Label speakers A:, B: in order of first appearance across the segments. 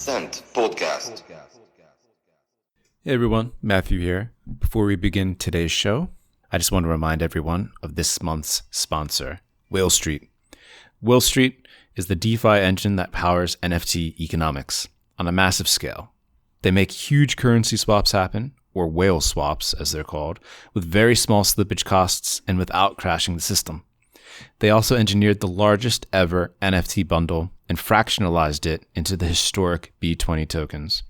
A: Ascent Podcast.
B: Hey everyone, Matthew here. Before we begin today's show, I just want to remind everyone of this month's sponsor, Whale Street. Whale Street is the DeFi engine that powers NFT economics on a massive scale. They make huge currency swaps happen, or whale swaps as they're called, with very small slippage costs and without crashing the system. They also engineered the largest ever NFT bundle and fractionalized it into the historic B20 tokens.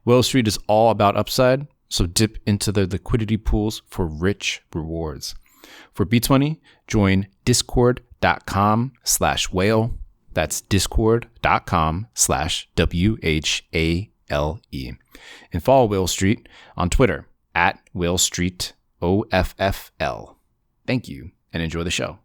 B: Whale Street is all about upside, so dip into the liquidity pools for rich rewards. For B20, join discord.com/whale. That's discord.com/WHALE. And follow Whale Street on Twitter @WhaleStreetOFFL. Thank you and enjoy the show.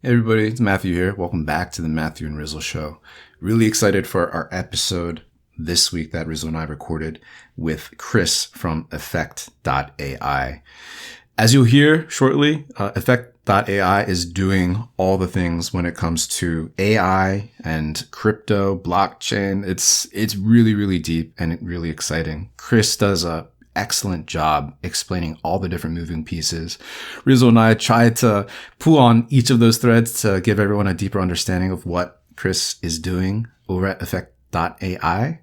B: Hey everybody, it's Matthew here. Welcome back to the Matthew and Rizzle Show. Really excited for our episode this week that Rizzle and I recorded with Chris from Effect.AI. As you'll hear shortly, Effect.AI is doing all the things when it comes to AI and crypto, blockchain. It's really, really deep and really exciting. Chris does a excellent job explaining all the different moving pieces. Rizzle and I tried to pull on each of those threads to give everyone a deeper understanding of what Chris is doing over at Effect.AI.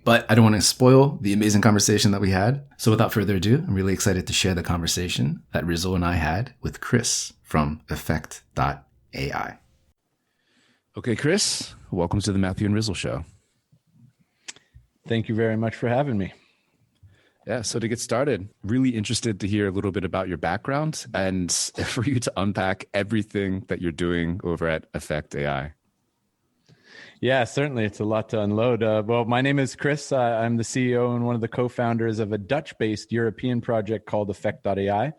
B: But I don't want to spoil the amazing conversation that we had. So without further ado, I'm really excited to share the conversation that Rizzle and I had with Chris from Effect.AI. Okay, Chris, welcome to the Matthew and Rizzle Show.
C: Thank you very much for having me.
B: Yeah, so to get started, really interested to hear a little bit about your background and for you to unpack everything that you're doing over at Effect.AI.
C: Yeah, certainly. It's a lot to unload. Well, my name is Chris. I'm the CEO and one of the co-founders of a Dutch-based European project called Effect.AI,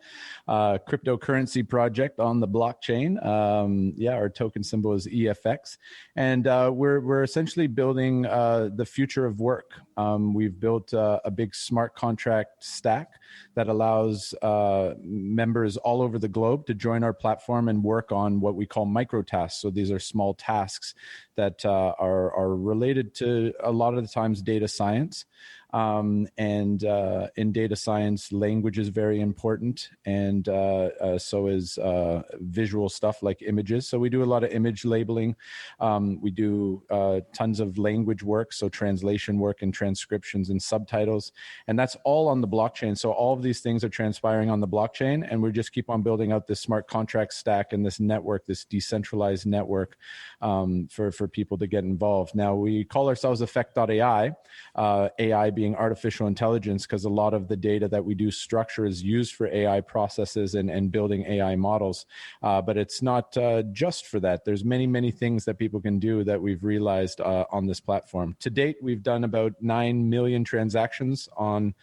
C: cryptocurrency project on the blockchain. Our token symbol is EFX. And we're essentially building the future of work. We've built a big smart contract stack that allows members all over the globe to join our platform and work on what we call micro tasks. So these are small tasks that are related to a lot of the times data science. And in data science, language is very important, and so is visual stuff like images. So we do a lot of image labeling. We do tons of language work, so translation work and transcriptions and subtitles, and that's all on the blockchain. So all of these things are transpiring on the blockchain, and we just keep on building out this smart contract stack and this network, this decentralized network for people to get involved. Now, we call ourselves Effect.AI, AI being artificial intelligence, because a lot of the data that we do structure is used for AI processes and building AI models. But it's not just for that. There's many, many things that people can do that we've realized on this platform. To date, we've done about 9 million transactions on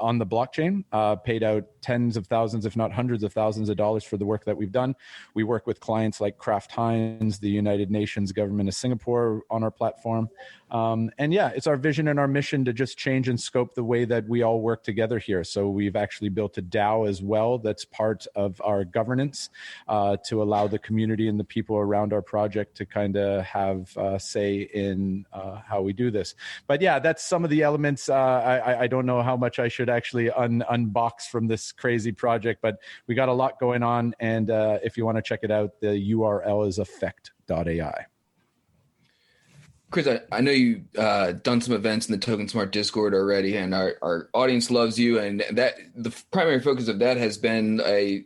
C: the blockchain, paid out tens of thousands, if not hundreds of thousands of dollars for the work that we've done. We work with clients like Kraft Heinz, the United Nations government of Singapore on our platform. It's our vision and our mission to just change and scope the way that we all work together here. So we've actually built a DAO as well that's part of our governance to allow the community and the people around our project to kind of have say in how we do this. But yeah, that's some of the elements. I don't know how much I should actually unbox from this crazy project, but we got a lot going on. And if you want to check it out, the URL is Effect.AI.
D: Chris, I know you've done some events in the Token Smart Discord already, and our audience loves you. And that the primary focus of that has been I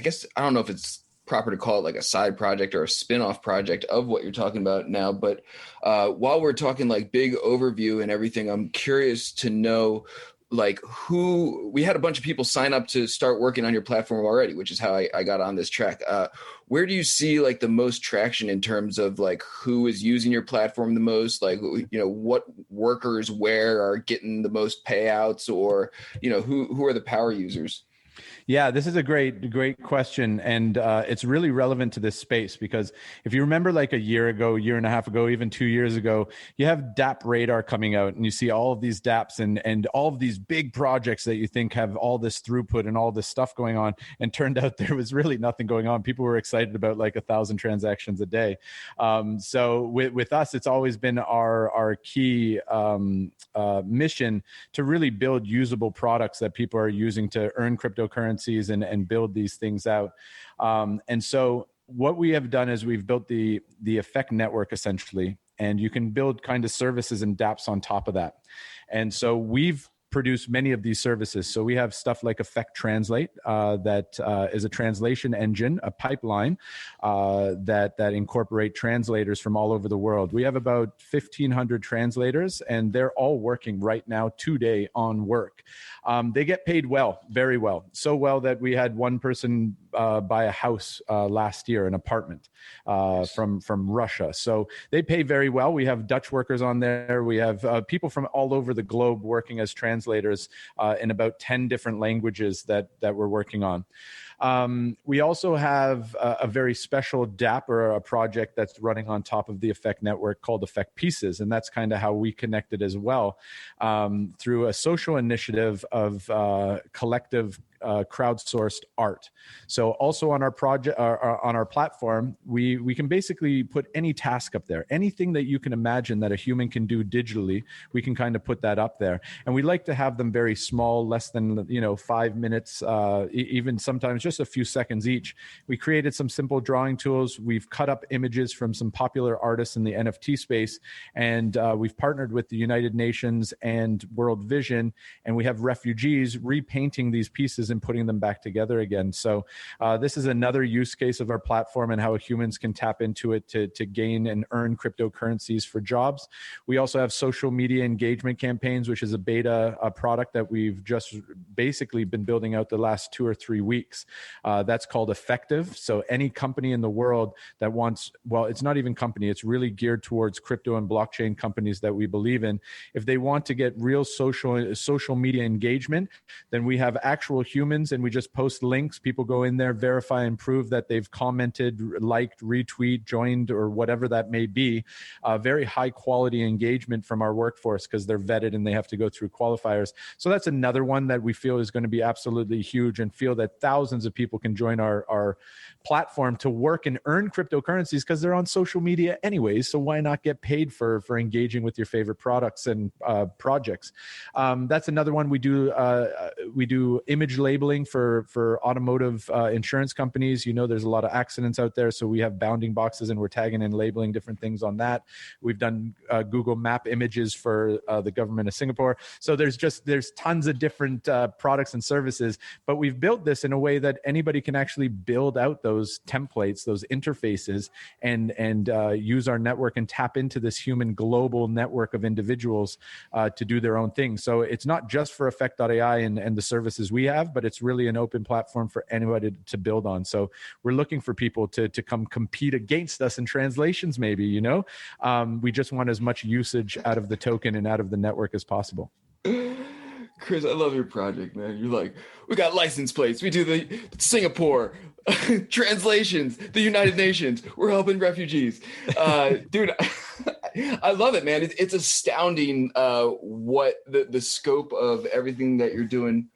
D: guess, I don't know if it's proper to call it like a side project or a spin-off project of what you're talking about now. But while we're talking like big overview and everything, I'm curious to know, like, we had a bunch of people sign up to start working on your platform already, which is how I got on this track. Where do you see like the most traction in terms of like who is using your platform the most? Like, what workers where are getting the most payouts, or, who are the power users?
C: Yeah, this is a great question. And it's really relevant to this space because if you remember like a year ago, year and a half ago, even 2 years ago, you have DAP radar coming out and you see all of these DAPs and all of these big projects that you think have all this throughput and all this stuff going on. And turned out there was really nothing going on. People were excited about like 1,000 transactions a day. So with us, it's always been our key mission to really build usable products that people are using to earn cryptocurrencies and build these things out. And so what we have done is we've built the Effect network essentially, and you can build kind of services and dApps on top of that. And so we've produce many of these services. So we have stuff like Effect Translate that is a translation engine, a pipeline that incorporate translators from all over the world. We have about 1,500 translators, and they're all working right now today on work. They get paid well, very well. So well that we had one person buy a house last year, an apartment from Russia. So they pay very well. We have Dutch workers on there. We have people from all over the globe working as translators in about 10 different languages that we're working on. We also have a very special dApp or a project that's running on top of the Effect network called Effect Pieces. And that's kind of how we connected as well through a social initiative of collective crowdsourced art. So also on our project, on our platform, we can basically put any task up there, anything that you can imagine that a human can do digitally, we can kind of put that up there. And we like to have them very small, less than 5 minutes, even sometimes just a few seconds each. We created some simple drawing tools. We've cut up images from some popular artists in the NFT space, and we've partnered with the United Nations and World Vision, and we have refugees repainting these pieces and putting them back together again. So this is another use case of our platform and how humans can tap into it to gain and earn cryptocurrencies for jobs. We also have social media engagement campaigns, which is a beta product that we've just basically been building out the last 2 or 3 weeks. That's called Effective. So any company in the world that wants, well, it's not even company, it's really geared towards crypto and blockchain companies that we believe in. If they want to get real social media engagement, then we have actual humans and we just post links. People go in there, verify and prove that they've commented, liked, retweet, joined, or whatever that may be. Very high quality engagement from our workforce because they're vetted and they have to go through qualifiers. So that's another one that we feel is going to be absolutely huge, and feel that thousands of people can join our platform to work and earn cryptocurrencies because they're on social media anyways. So why not get paid for engaging with your favorite products and projects? That's another one. We do image labeling for automotive insurance companies. There's a lot of accidents out there, so we have bounding boxes and we're tagging and labeling different things on that. We've done Google Map images for the government of Singapore. So there's tons of different products and services, but we've built this in a way that anybody can actually build out those templates, those interfaces, and use our network and tap into this human global network of individuals to do their own thing. So it's not just for Effect.AI and the services we have, but it's really an open platform for anybody to build on. So we're looking for people to come compete against us in translations, maybe, we just want as much usage out of the token and out of the network as possible.
D: Chris, I love your project, man. You're like, we got license plates. We do the Singapore translations, the United Nations. We're helping refugees. Dude, I love it, man. It's astounding what the scope of everything that you're doing.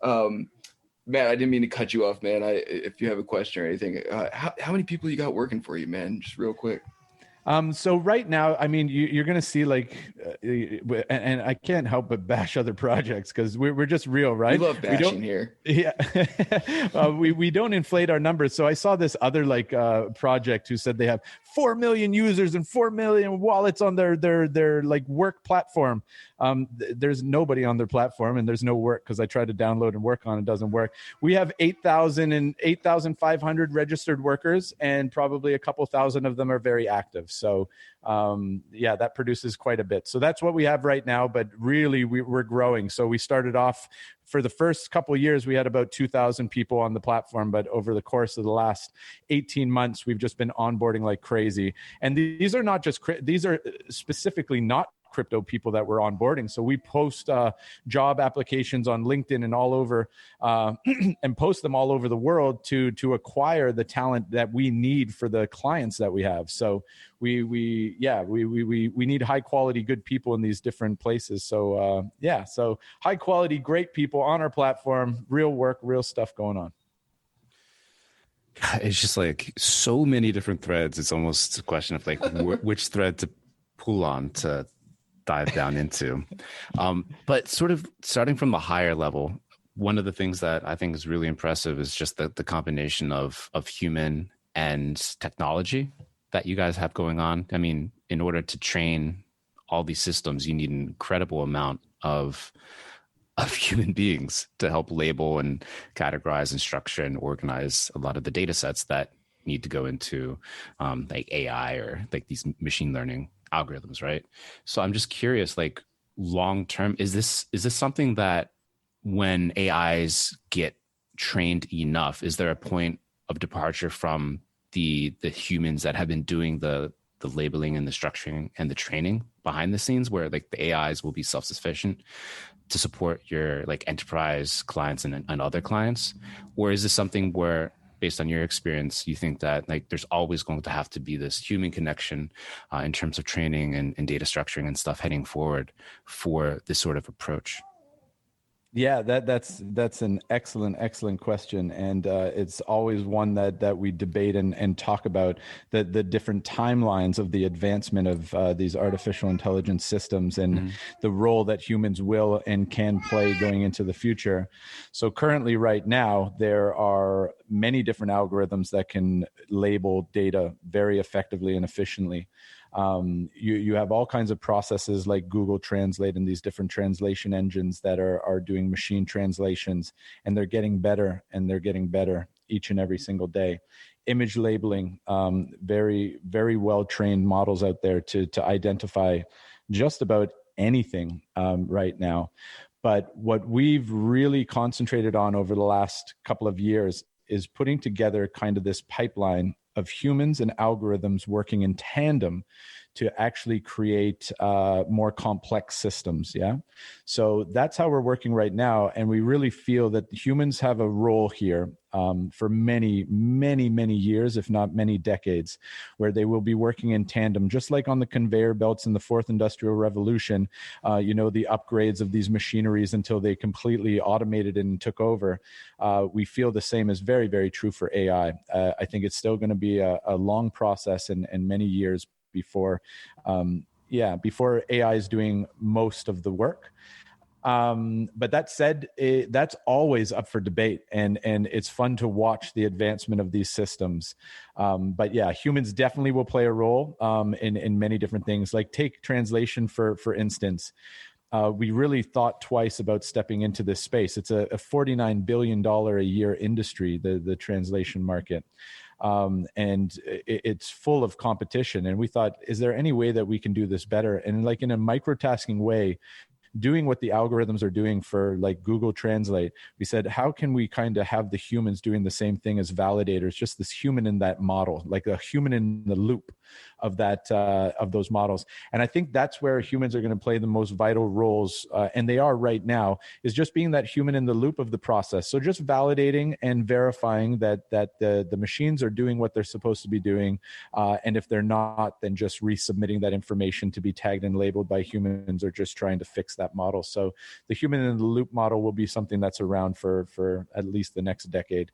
D: Man, I didn't mean to cut you off, man. If you have a question or anything, how many people you got working for you, man? Just real quick.
C: So right now, I mean, you're going to see and I can't help but bash other projects because we're just real, right?
D: We love bashing here.
C: Yeah. We don't inflate our numbers. So I saw this other project who said they have 4 million users and 4 million wallets on their work platform. There's nobody on their platform and there's no work because I tried to download and work on it. It doesn't work. We have 8,000 and 8,500 registered workers, and probably a couple thousand of them are very active. So that produces quite a bit. So that's what we have right now, but really we're growing. So we started off, for the first couple of years, we had about 2,000 people on the platform, but over the course of the last 18 months, we've just been onboarding like crazy. And these are specifically not crypto people that we're onboarding. So we post job applications on LinkedIn and all over, and post them all over the world to acquire the talent that we need for the clients that we have. So we need high quality, good people in these different places. So so high quality, great people on our platform, real work, real stuff going on.
B: It's just like so many different threads. It's almost a question of like which thread to pull on to dive down into. But sort of starting from the higher level, one of the things that I think is really impressive is just the combination of human and technology that you guys have going on. I mean, in order to train all these systems, you need an incredible amount of human beings to help label and categorize and structure and organize a lot of the data sets that need to go into like AI or like these machine learning algorithms, right? So I'm just curious, like long term, is this something that when AIs get trained enough, is there a point of departure from the humans that have been doing the labeling and the structuring and the training behind the scenes, where like the AIs will be self-sufficient to support your like enterprise clients and other clients? Or is this something where, based on your experience, you think that like there's always going to have to be this human connection in terms of training and data structuring and stuff heading forward for this sort of approach?
C: Yeah, that's an excellent question, and it's always one that we debate and talk about the different timelines of the advancement of these artificial intelligence systems and the role that humans will and can play going into the future. So currently, right now, there are many different algorithms that can label data very effectively and efficiently. You have all kinds of processes like Google Translate and these different translation engines that are doing machine translations, and they're getting better each and every single day. Image labeling, very, very well trained models out there to identify just about anything right now. But what we've really concentrated on over the last couple of years is putting together kind of this pipeline of humans and algorithms working in tandem to actually create more complex systems. Yeah. So that's how we're working right now. And we really feel that humans have a role here for many, many, many years, if not many decades, where they will be working in tandem, just like on the conveyor belts in the fourth industrial revolution, the upgrades of these machineries until they completely automated and took over. We feel the same is very, very true for AI. I think it's still going to be a long process and many years before AI is doing most of the work. But that said, that's always up for debate, and it's fun to watch the advancement of these systems. But yeah, humans definitely will play a role in many different things. Like take translation for instance. We really thought twice about stepping into this space. It's a $49 billion a year industry, the translation market. And it's full of competition. And we thought, is there any way that we can do this better? And like in a microtasking way, doing what the algorithms are doing for like Google Translate, we said, how can we kind of have the humans doing the same thing as validators, just this human in that model, like a human in the loop of that, of those models. And I think that's where humans are going to play the most vital roles. And they are right now, is just being that human in the loop of the process. So just validating and verifying that the machines are doing what they're supposed to be doing. And if they're not, then just resubmitting that information to be tagged and labeled by humans, or just trying to fix that model. So the human in the loop model will be something that's around for at least the next decade.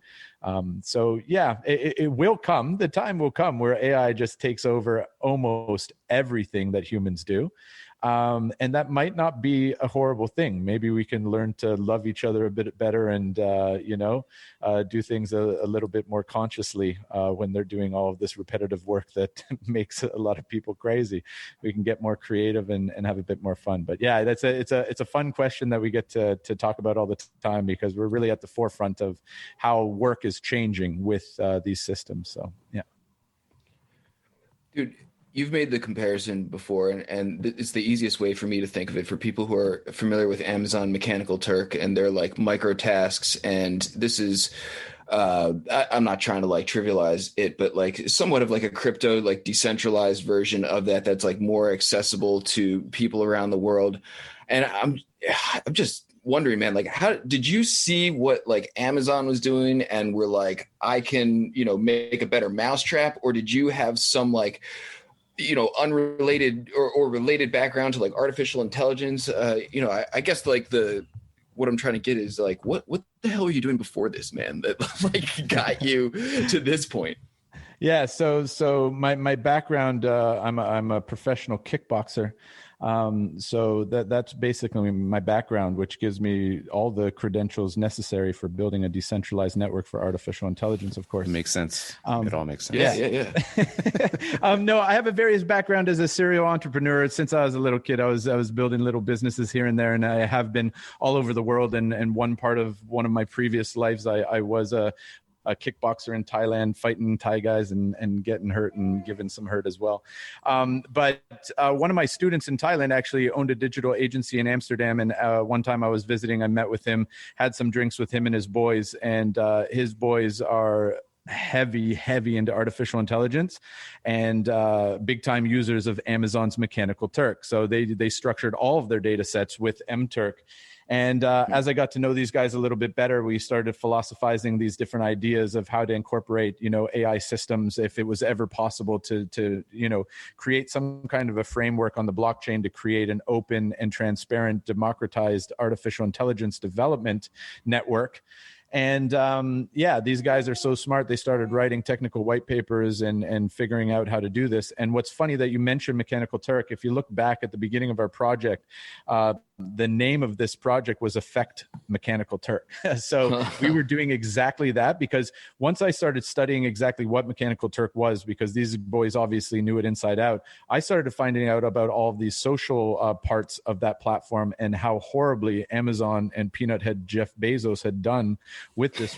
C: So yeah, it will come. The time will come where AI just takes over almost everything that humans do. And that might not be a horrible thing. Maybe we can learn to love each other a bit better and, do things a little bit more consciously when they're doing all of this repetitive work that makes a lot of people crazy. We can get more creative and have a bit more fun. But yeah, it's a fun question that we get to talk about all the time, because we're really at the forefront of how work is changing with these systems. So yeah.
D: Dude, you've made the comparison before, and it's the easiest way for me to think of it for people who are familiar with Amazon Mechanical Turk and their like micro tasks. And this is I'm not trying to like trivialize it, but like somewhat of like a crypto, like decentralized version of that, that's like more accessible to people around the world. And I'm just wondering, man, like how did you see what like Amazon was doing and were like, I can, make a better mousetrap, or did you have some like, unrelated or related background to like artificial intelligence? I guess like what I'm trying to get is like, what the hell were you doing before this, man, that like got you to this point?
C: Yeah. So my background, I'm a professional kickboxer. So that's basically my background, which gives me all the credentials necessary for building a decentralized network for artificial intelligence, of course.
B: It makes sense. It all makes sense.
D: Yeah.
C: No, I have a various background as a serial entrepreneur. Since I was a little kid, I was building little businesses here and there, and I have been all over the world. And one of my previous lives, I was a kickboxer in Thailand, fighting Thai guys and getting hurt and giving some hurt as well. But one of my students in Thailand actually owned a digital agency in Amsterdam. And one time I was visiting, I met with him, had some drinks with him and his boys. And his boys are heavy into artificial intelligence and big time users of Amazon's Mechanical Turk. So they structured all of their data sets with MTurk. And as I got to know these guys a little bit better, we started philosophizing these different ideas of how to incorporate, AI systems, if it was ever possible to create some kind of a framework on the blockchain to create an open and transparent, democratized artificial intelligence development network. And these guys are so smart. They started writing technical white papers and figuring out how to do this. And what's funny that you mentioned Mechanical Turk. If you look back at the beginning of our project, the name of this project was Effect Mechanical Turk. So we were doing exactly that, because once I started studying exactly what Mechanical Turk was, because these boys obviously knew it inside out, I started finding out about all of these social parts of that platform and how horribly Amazon and Peanut Head Jeff Bezos had done with this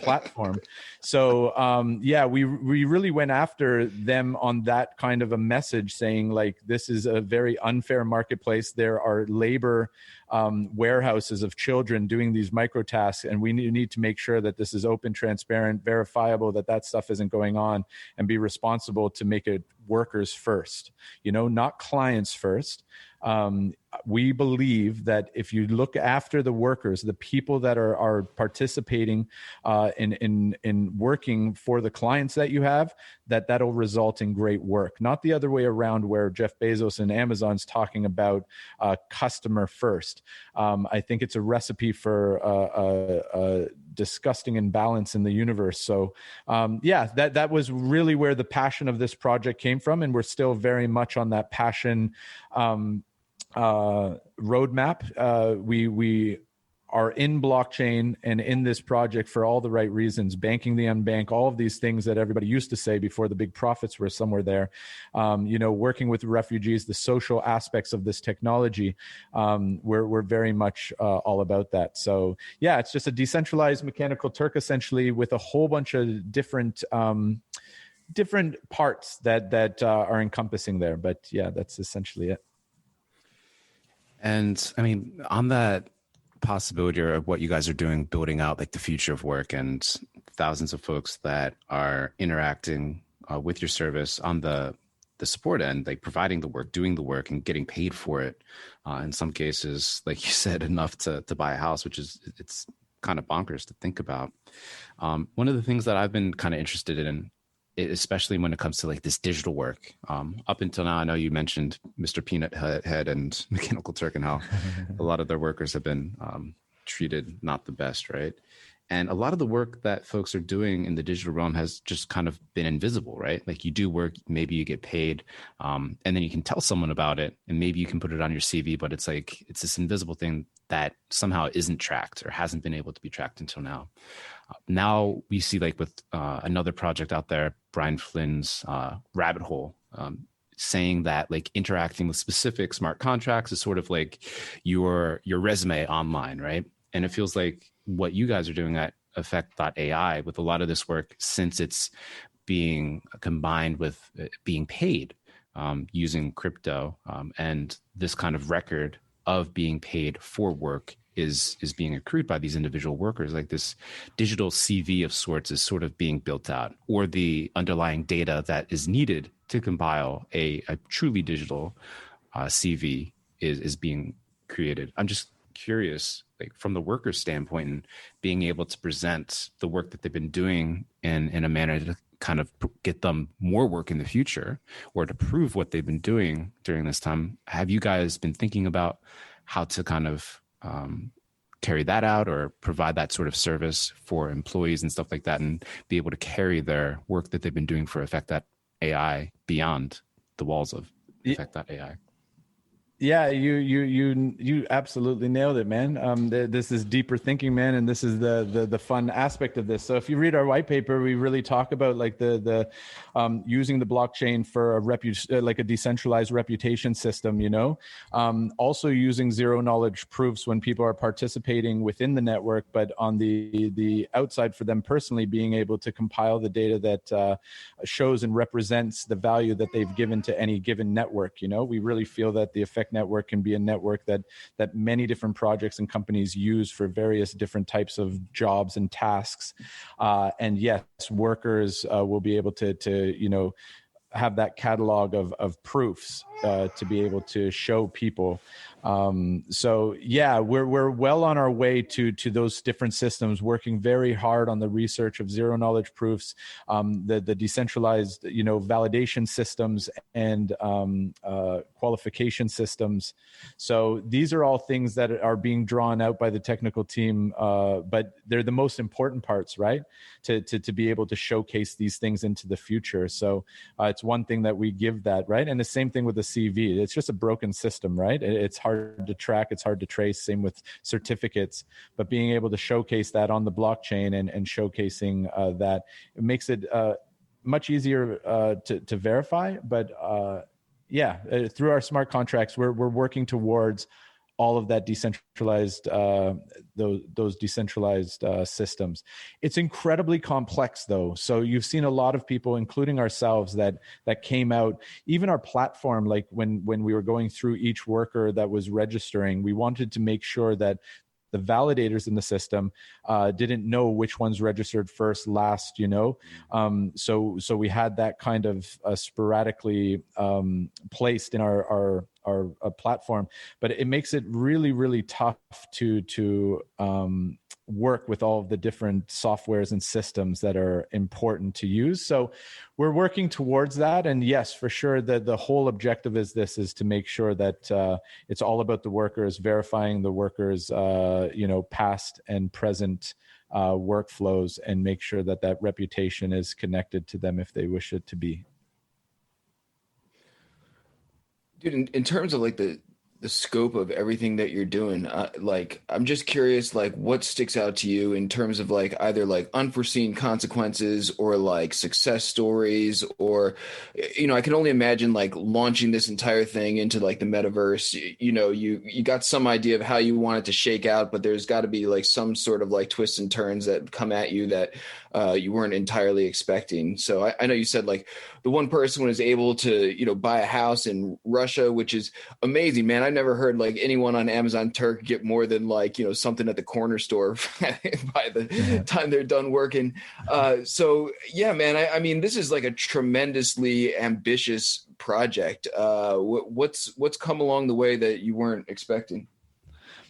C: platform. So we really went after them on that kind of a message, saying like, this is a very unfair marketplace. There are labor warehouses of children doing these micro tasks, and we need to make sure that this is open, transparent, verifiable, that stuff isn't going on, and be responsible to make it workers first, not clients first. We believe that if you look after the workers, the people that are participating in working for the clients that you have, that'll result in great work. Not the other way around, where Jeff Bezos and Amazon's talking about customer first. I think it's a recipe for a disgusting imbalance in the universe. So that was really where the passion of this project came from, and we're still very much on that passion roadmap. We are in blockchain and in this project for all the right reasons, banking the unbanked, all of these things that everybody used to say before the big profits were somewhere there. Working with refugees, the social aspects of this technology, we're very much all about that. So it's just a decentralized Mechanical Turk, essentially, with a whole bunch of different parts that are encompassing there. But that's essentially it.
B: And I mean, on that possibility of what you guys are doing, building out like the future of work and thousands of folks that are interacting with your service on the support end, like providing the work, doing the work, and getting paid for it. In some cases, like you said, enough to buy a house, which it's kind of bonkers to think about. One of the things that I've been kind of interested in, especially when it comes to like this digital work. Up until now, I know you mentioned Mr. Peanut Head and Mechanical Turk and how a lot of their workers have been treated not the best, right? And a lot of the work that folks are doing in the digital realm has just kind of been invisible, right? Like you do work, maybe you get paid, and then you can tell someone about it, and maybe you can put it on your CV, but it's like, it's this invisible thing that somehow isn't tracked or hasn't been able to be tracked until now. Now we see, like with another project out there, Brian Flynn's Rabbit Hole, saying that like interacting with specific smart contracts is sort of like your resume online, right? And it feels like what you guys are doing at Effect.AI with a lot of this work, since it's being combined with being paid using crypto and this kind of record of being paid for work
A: is being accrued by these individual workers, like this digital CV of sorts is sort of being built out, or the underlying data that is needed to compile a truly digital CV is being created. I'm just curious, like from the worker standpoint, and being able to present the work that they've been doing in a manner to kind of get them more work in the future, or to prove what they've been doing during this time. Have you guys been thinking about how to kind of carry that out, or provide that sort of service for employees and stuff like that, and be able to carry their work that they've been doing for Effect.AI beyond the walls of Effect.AI?
C: Yeah, you absolutely nailed it, man. This is deeper thinking, man, and this is the fun aspect of this. So if you read our white paper, we really talk about like the using the blockchain for like a decentralized reputation system. Also using zero knowledge proofs when people are participating within the network, but on the outside for them personally, being able to compile the data that shows and represents the value that they've given to any given network. We really feel that the Effect network can be a network that many different projects and companies use for various different types of jobs and tasks. And yes, workers will be able to have that catalog of proofs to be able to show people. So yeah, we're well on our way to those different systems, working very hard on the research of zero knowledge proofs, the decentralized, validation systems and qualification systems. So these are all things that are being drawn out by the technical team, but they're the most important parts, right? To be able to showcase these things into the future. So it's one thing that we give that, right? And the same thing with the CV. It's just a broken system, right? It's hard to track, it's hard to trace. Same with certificates, but being able to showcase that on the blockchain and showcasing that, it makes it much easier to verify. But through our smart contracts, we're working towards all of that decentralized, those decentralized systems. It's incredibly complex, though. So you've seen a lot of people, including ourselves, that came out. Even our platform, like when we were going through each worker that was registering, we wanted to make sure that the validators in the system didn't know which ones registered first, last, So we had that kind of sporadically placed in our platform, but it makes it really, really tough to work with all of the different softwares and systems that are important to use. So we're working towards that. And yes, for sure, the whole objective is to make sure that it's all about the workers, verifying the workers, past and present workflows, and make sure that reputation is connected to them if they wish it to be.
D: Dude, in terms of like the scope of everything that you're doing, I'm just curious, like what sticks out to you in terms of like either like unforeseen consequences or like success stories, or, I can only imagine like launching this entire thing into like the metaverse. You got some idea of how you want it to shake out, but there's got to be like some sort of like twists and turns that come at you that you weren't entirely expecting. So I know you said like the one person was able to, buy a house in Russia, which is amazing, man. I've never heard like anyone on Amazon Turk get more than like, something at the corner store by the time they're done working. So yeah, man, I mean, this is like a tremendously ambitious project. What's come along the way that you weren't expecting?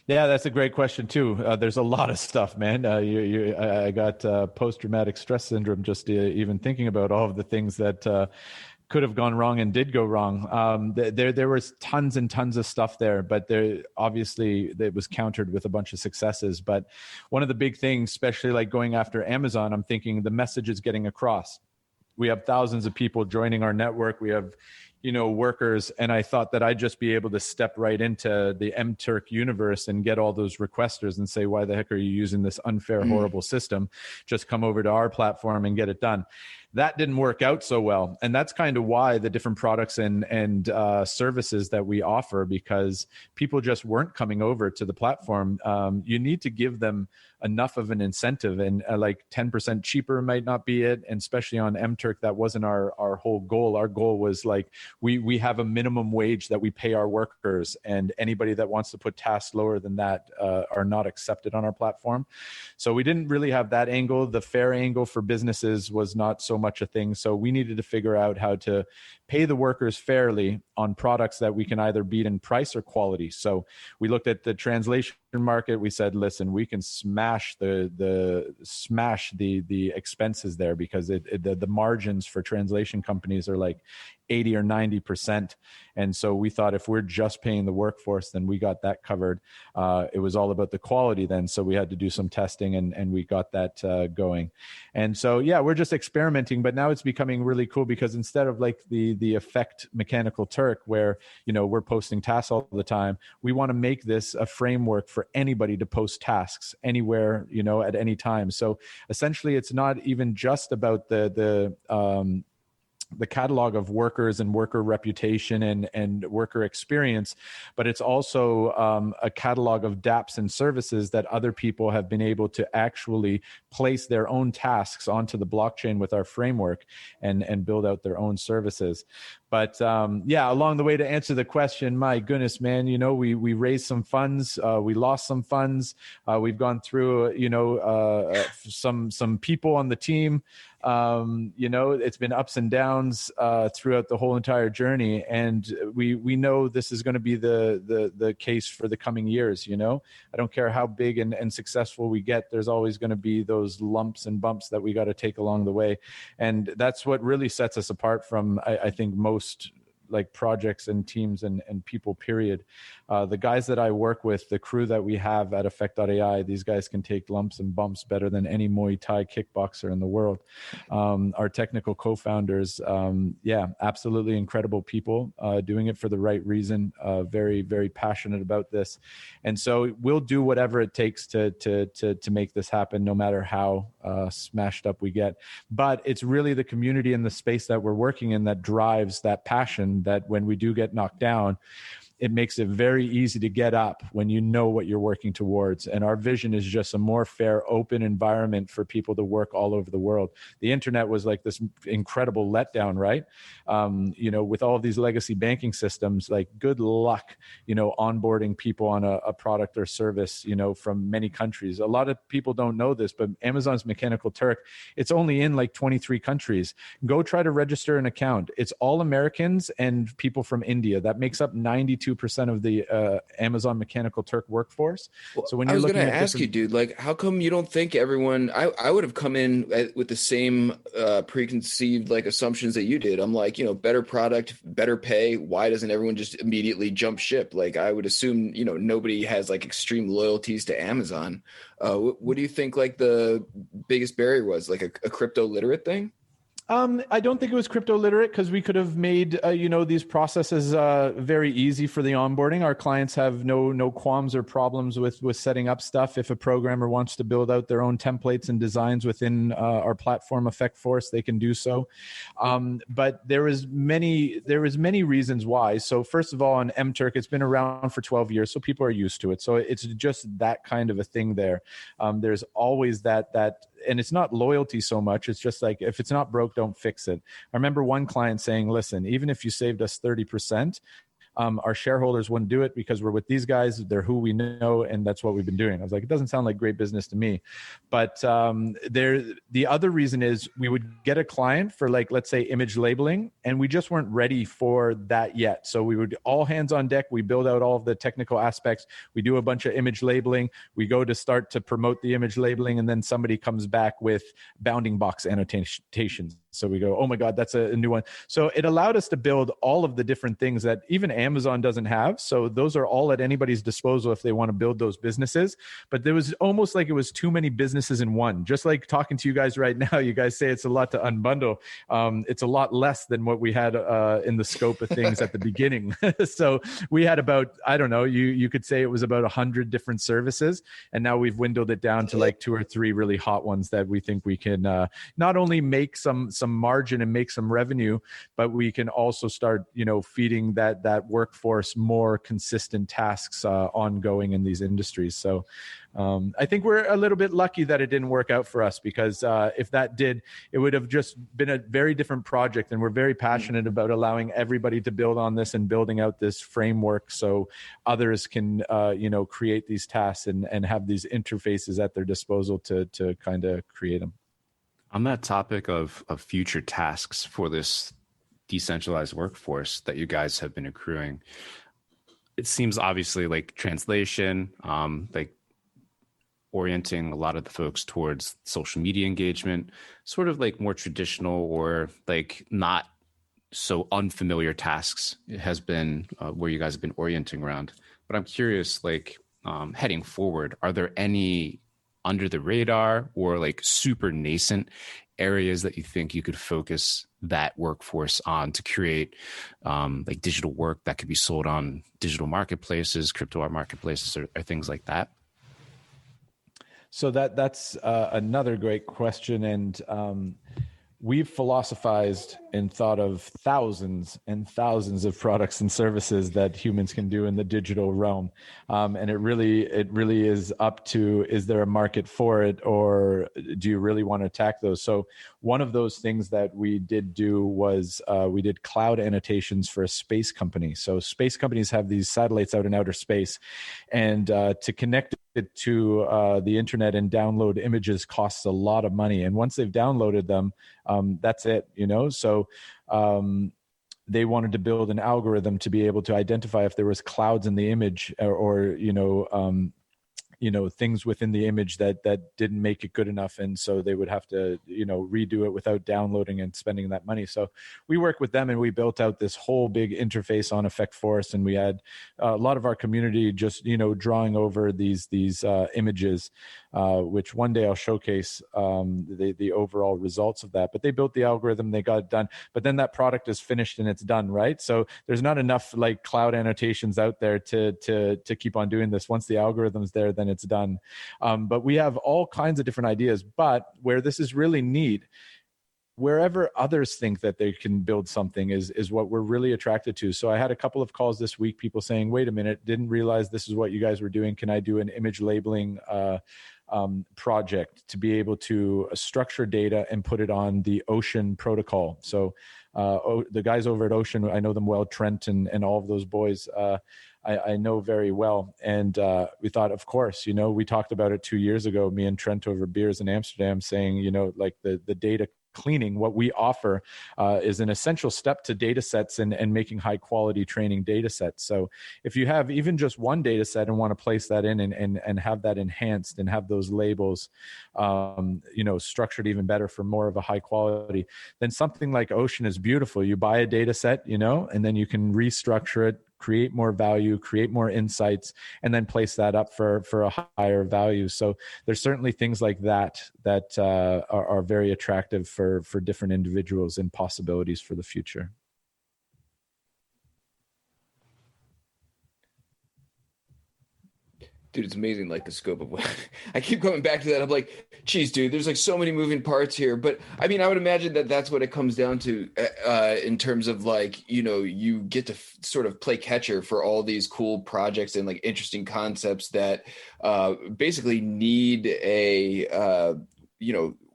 C: Yeah, that's a great question too. There's a lot of stuff, man. I got post-traumatic stress syndrome just even thinking about all of the things that could have gone wrong and did go wrong. There was tons and tons of stuff there, but obviously it was countered with a bunch of successes. But one of the big things, especially like going after Amazon, I'm thinking the message is getting across. We have thousands of people joining our network. We have workers, and I thought that I'd just be able to step right into the MTurk universe and get all those requesters and say, why the heck are you using this unfair, horrible system? Just come over to our platform and get it done. that didn't work out so well. And that's kind of why the different products and services that we offer, because people just weren't coming over to the platform. You need to give them enough of an incentive, and like 10% cheaper might not be it. And especially on MTurk, that wasn't our whole goal. Our goal was like, we have a minimum wage that we pay our workers, and anybody that wants to put tasks lower than that are not accepted on our platform. So we didn't really have that angle. The fair angle for businesses was not so much a thing. So we needed to figure out how to pay the workers fairly on products that we can either beat in price or quality. So we looked at the translation market. We said, listen, we can smash the expenses there, because the margins for translation companies are like 80 or 90%. And so we thought, if we're just paying the workforce, then we got that covered. It was all about the quality then. So we had to do some testing, and we got that going. And so, yeah, we're just experimenting, but now it's becoming really cool, because instead of like the Effect Mechanical Turk, where, you know, we're posting tasks all the time, we want to make this a framework for anybody to post tasks anywhere, you know, at any time. So essentially, it's not even just about the catalog of workers and worker reputation and worker experience, but it's also a catalog of dApps and services that other people have been able to actually place their own tasks onto the blockchain with our framework and build out their own services. But yeah, along the way, to answer the question, my goodness, man, you know, we raised some funds, we lost some funds, we've gone through, you know, some people on the team. You know, it's been ups and downs throughout the whole entire journey, and we know this is going to be the case for the coming years. You know, I don't care how big and successful we get, there's always going to be those lumps and bumps that we got to take along the way, and that's what really sets us apart from, I think, most like projects and teams and people, period. The guys that I work with, the crew that we have at Effect.AI, these guys can take lumps and bumps better than any Muay Thai kickboxer in the world. Our technical co-founders, yeah, absolutely incredible people, doing it for the right reason, very, very passionate about this. And so we'll do whatever it takes to make this happen, no matter how smashed up we get. But it's really the community and the space that we're working in that drives that passion, that when we do get knocked down, it makes it very easy to get up when you know what you're working towards. And our vision is just a more fair, open environment for people to work all over the world. The internet was like this incredible letdown, right? You know, with all of these legacy banking systems, like, good luck, you know, onboarding people on a product or service, you know, from many countries. A lot of people don't know this, but Amazon's Mechanical Turk, it's only in like 23 countries. Go try to register an account. It's all Americans and people from India. That makes up 92% of the Amazon Mechanical Turk workforce.
D: Well,
C: so when
D: I
C: you're
D: was
C: looking
D: going to
C: at
D: ask you, dude, like, how come you don't think everyone? I would have come in with the same preconceived like assumptions that you did. I'm like, you know, better product, better pay. Why doesn't everyone just immediately jump ship? Like, I would assume, you know, nobody has like extreme loyalties to Amazon. What do you think like the biggest barrier was? Like a crypto literate thing?
C: I don't think it was crypto literate, because we could have made you know, these processes very easy for the onboarding. Our clients have no qualms or problems with setting up stuff. If a programmer wants to build out their own templates and designs within our platform, Effect Force, they can do so. But there was many reasons why. So first of all, on MTurk, it's been around for 12 years, so people are used to it. So it's just that kind of a thing there. There's always that. And it's not loyalty so much. It's just like, if it's not broke, don't fix it. I remember one client saying, listen, even if you saved us 30%, our shareholders wouldn't do it, because we're with these guys. They're who we know, and that's what we've been doing. I was like, it doesn't sound like great business to me. But the other reason is, we would get a client for, like, let's say image labeling, and we just weren't ready for that yet. So we would all hands on deck. We build out all of the technical aspects. We do a bunch of image labeling. We go to start to promote the image labeling, and then somebody comes back with bounding box annotations. So we go, oh my God, that's a new one. So it allowed us to build all of the different things that even Amazon doesn't have. So those are all at anybody's disposal if they want to build those businesses. But there was almost like it was too many businesses in one. Just like talking to you guys right now, you guys say it's a lot to unbundle. It's a lot less than what we had in the scope of things at the beginning. So we had about, I don't know, you could say it was about 100 different services. And now we've dwindled it down to like 2 or 3 really hot ones that we think we can not only make some some margin and make some revenue, but we can also start, feeding that workforce more consistent tasks ongoing in these industries. So I think we're a little bit lucky that it didn't work out for us, because if that did, it would have just been a very different project. And we're very passionate about allowing everybody to build on this and building out this framework so others can, create these tasks and have these interfaces at their disposal to kind of create them.
A: On that topic of future tasks for this decentralized workforce that you guys have been accruing, it seems obviously like translation, like orienting a lot of the folks towards social media engagement, sort of like more traditional or like not so unfamiliar tasks. It has been where you guys have been orienting around. But I'm curious, like heading forward, are there any under the radar or like super nascent areas that you think you could focus that workforce on to create like digital work that could be sold on digital marketplaces, crypto art marketplaces, or things like that?
C: So that's another great question. And we've philosophized and thought of thousands and thousands of products and services that humans can do in the digital realm. And it really is up to, is there a market for it, or do you really want to attack those? So one of those things that we did do was we did cloud annotations for a space company. So space companies have these satellites out in outer space, and to connect it to the internet and download images costs a lot of money. And once they've downloaded them, that's it, So they wanted to build an algorithm to be able to identify if there was clouds in the image or things within the image that didn't make it good enough. And so they would have to, redo it without downloading and spending that money. So we worked with them and we built out this whole big interface on Effect Forest. And we had a lot of our community just, drawing over these images, which one day I'll showcase the overall results of that. But they built the algorithm, they got it done. But then that product is finished and it's done, right? So there's not enough like cloud annotations out there to keep on doing this. Once the algorithm's there, then it's done. But we have all kinds of different ideas. But where this is really neat, wherever others think that they can build something is what we're really attracted to. So I had a couple of calls this week, people saying, wait a minute, didn't realize this is what you guys were doing. Can I do an image labeling project to be able to structure data and put it on the Ocean protocol? So the guys over at Ocean, I know them well, Trent and all of those boys, I know very well. And we thought, of course, we talked about it 2 years ago, me and Trent over beers in Amsterdam, saying, like the data cleaning, what we offer is an essential step to data sets and making high quality training data sets. So if you have even just one data set and want to place that in and have that enhanced and have those labels, structured even better for more of a high quality, then something like Ocean is beautiful. You buy a data set, and then you can restructure it, create more value, create more insights, and then place that up for a higher value. So there's certainly things like that are very attractive for different individuals and possibilities for the future.
D: Dude, it's amazing, like the scope of what I keep coming back to that. I'm like, geez, dude, there's like so many moving parts here. But I mean, I would imagine that that's what it comes down to in terms of like, you get to sort of play catcher for all these cool projects and like interesting concepts that basically need a,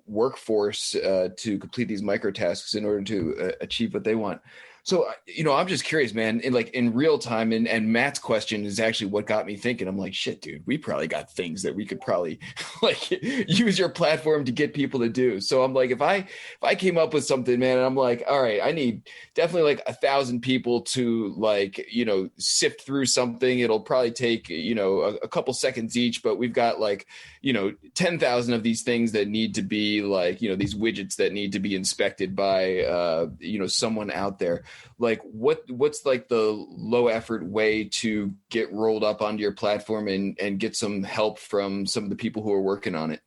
D: workforce to complete these micro tasks in order to achieve what they want. So, I'm just curious, man, in real time, and Matt's question is actually what got me thinking. I'm like, shit, dude, we probably got things that we could probably like use your platform to get people to do. So I'm like, if I came up with something, man, and I'm like, all right, I need definitely like 1,000 people to like, sift through something. It'll probably take, a couple seconds each, but we've got like, 10,000 of these things that need to be like, these widgets that need to be inspected by, someone out there. Like what's like the low effort way to get rolled up onto your platform and get some help from some of the people who are working on it?